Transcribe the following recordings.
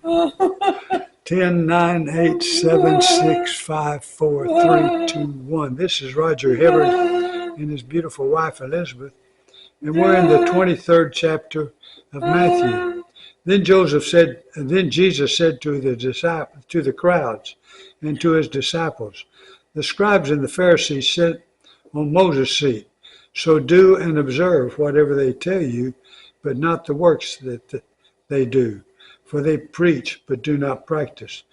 10, 9, 8, 7, 6, 5, 4, 3, 2, 1. This is Roger Hibbard and his beautiful wife Elizabeth, and we're in the 23rd chapter of Matthew. Then Jesus said to the crowds and to his disciples, the scribes and the Pharisees sit on Moses' seat. So do and observe whatever they tell you, but not the works that they do. For they preach, but do not practice.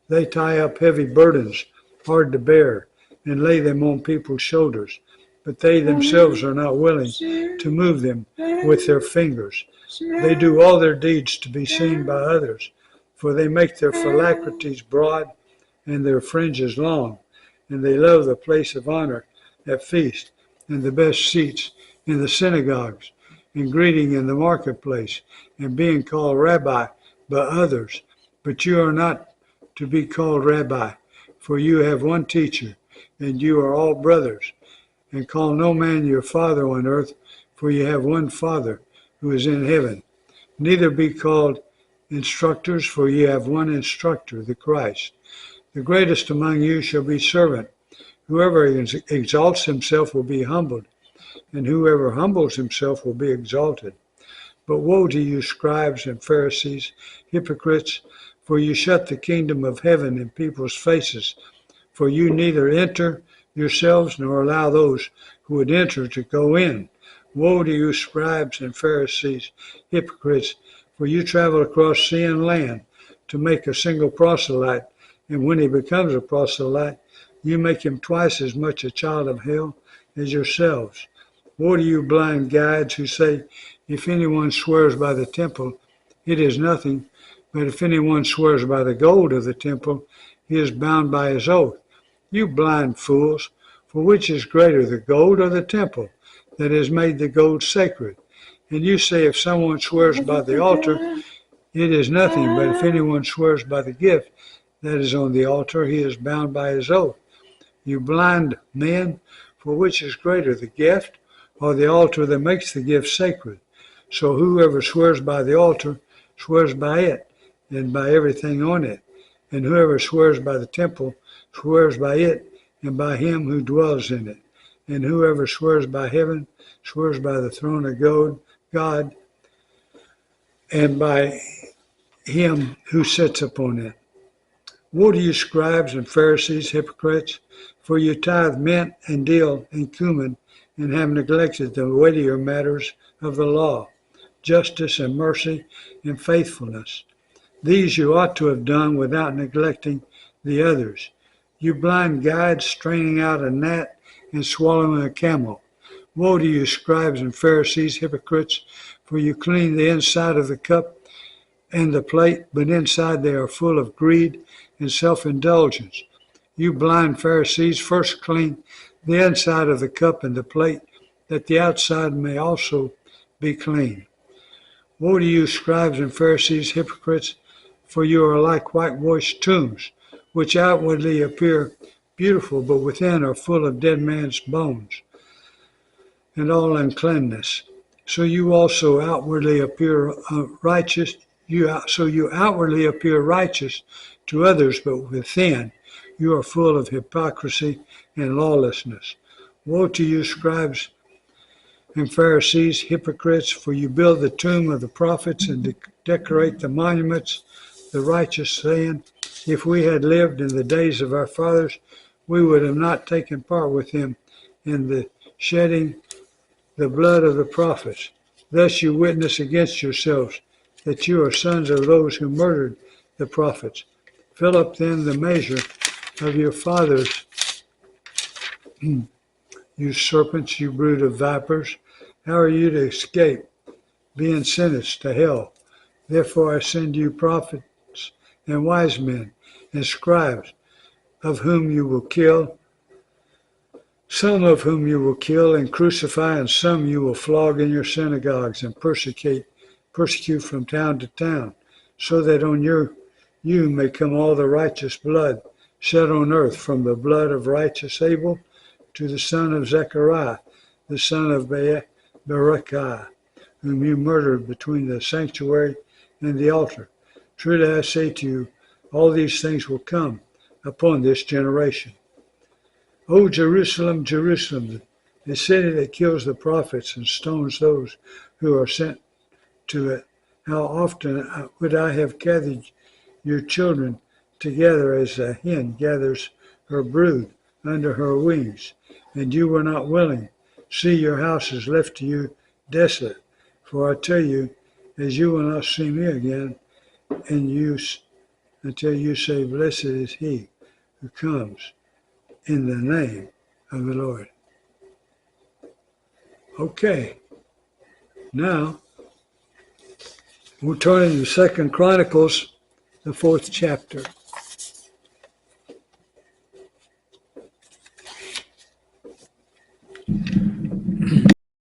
They tie up heavy burdens, hard to bear, and lay them on people's shoulders, but they themselves are not willing to move them with their fingers. They do all their deeds to be seen by others, for they make their phylacteries broad and their fringes long, and they love the place of honor at feast, and the best seats in the synagogues, and greeting in the marketplace, and being called rabbi by others. But you are not to be called rabbi, for you have one teacher, and you are all brothers. And call no man your father on earth, for you have one Father who is in heaven. Neither be called instructors, for you have one instructor, the Christ. The greatest among you shall be servant. Whoever exalts himself will be humbled, and whoever humbles himself will be exalted. But woe to you, scribes and Pharisees, hypocrites, for you shut the kingdom of heaven in people's faces, for you neither enter yourselves nor allow those who would enter to go in. Woe to you, scribes and Pharisees, hypocrites, for you travel across sea and land to make a single proselyte, and when he becomes a proselyte, you make him twice as much a child of hell as yourselves. Woe to you, blind guides, who say, if anyone swears by the temple, it is nothing, but if anyone swears by the gold of the temple, he is bound by his oath. You blind fools, for which is greater, the gold or the temple that has made the gold sacred? And you say, if someone swears by the altar, it is nothing, but if anyone swears by the gift that is on the altar, he is bound by his oath. You blind men, for which is greater, the gift or the altar that makes the gift sacred? So whoever swears by the altar swears by it and by everything on it. And whoever swears by the temple swears by it and by him who dwells in it. And whoever swears by heaven swears by the throne of God and by him who sits upon it. Woe to you, scribes and Pharisees, hypocrites, for you tithe mint and dill and cumin, and have neglected the weightier matters of the law, justice and mercy and faithfulness. These you ought to have done without neglecting the others. You blind guides, straining out a gnat and swallowing a camel. Woe to you, scribes and Pharisees, hypocrites, for you clean the inside of the cup and the plate, but inside they are full of greed and self-indulgence. You blind Pharisees, first clean the inside of the cup and the plate, that the outside may also be clean. Woe to you, scribes and Pharisees, hypocrites, for you are like whitewashed tombs, which outwardly appear beautiful, but within are full of dead men's bones and all uncleanness. So you also outwardly appear righteous. So you outwardly appear righteous to others, but within you are full of hypocrisy and lawlessness. Woe to you, scribes and Pharisees, hypocrites, for you build the tomb of the prophets and decorate the monuments, the righteous, saying, if we had lived in the days of our fathers, we would have not taken part with him in the shedding the blood of the prophets. Thus you witness against yourselves that you are sons of those who murdered the prophets. Fill up then the measure of your fathers, you serpents, you brood of vipers. How are you to escape being sentenced to hell? Therefore I send you prophets and wise men and scribes, of whom you will kill, some of whom you will kill and crucify, and some you will flog in your synagogues and persecute from town to town, so that on you may come all the righteous blood shed on earth, from the blood of righteous Abel to the son of Zechariah, the son of Berechiah, whom you murdered between the sanctuary and the altar. Truly I say to you, all these things will come upon this generation. O Jerusalem, Jerusalem, the city that kills the prophets and stones those who are sent to it. How often would I have gathered your children together as a hen gathers her brood under her wings, and you were not willing. See, your house is left to you desolate. For I tell you, as you will not see me again, and you until you say, blessed is he who comes in the name of the Lord. Okay, now we'll turn into 2 Chronicles, the 4th chapter.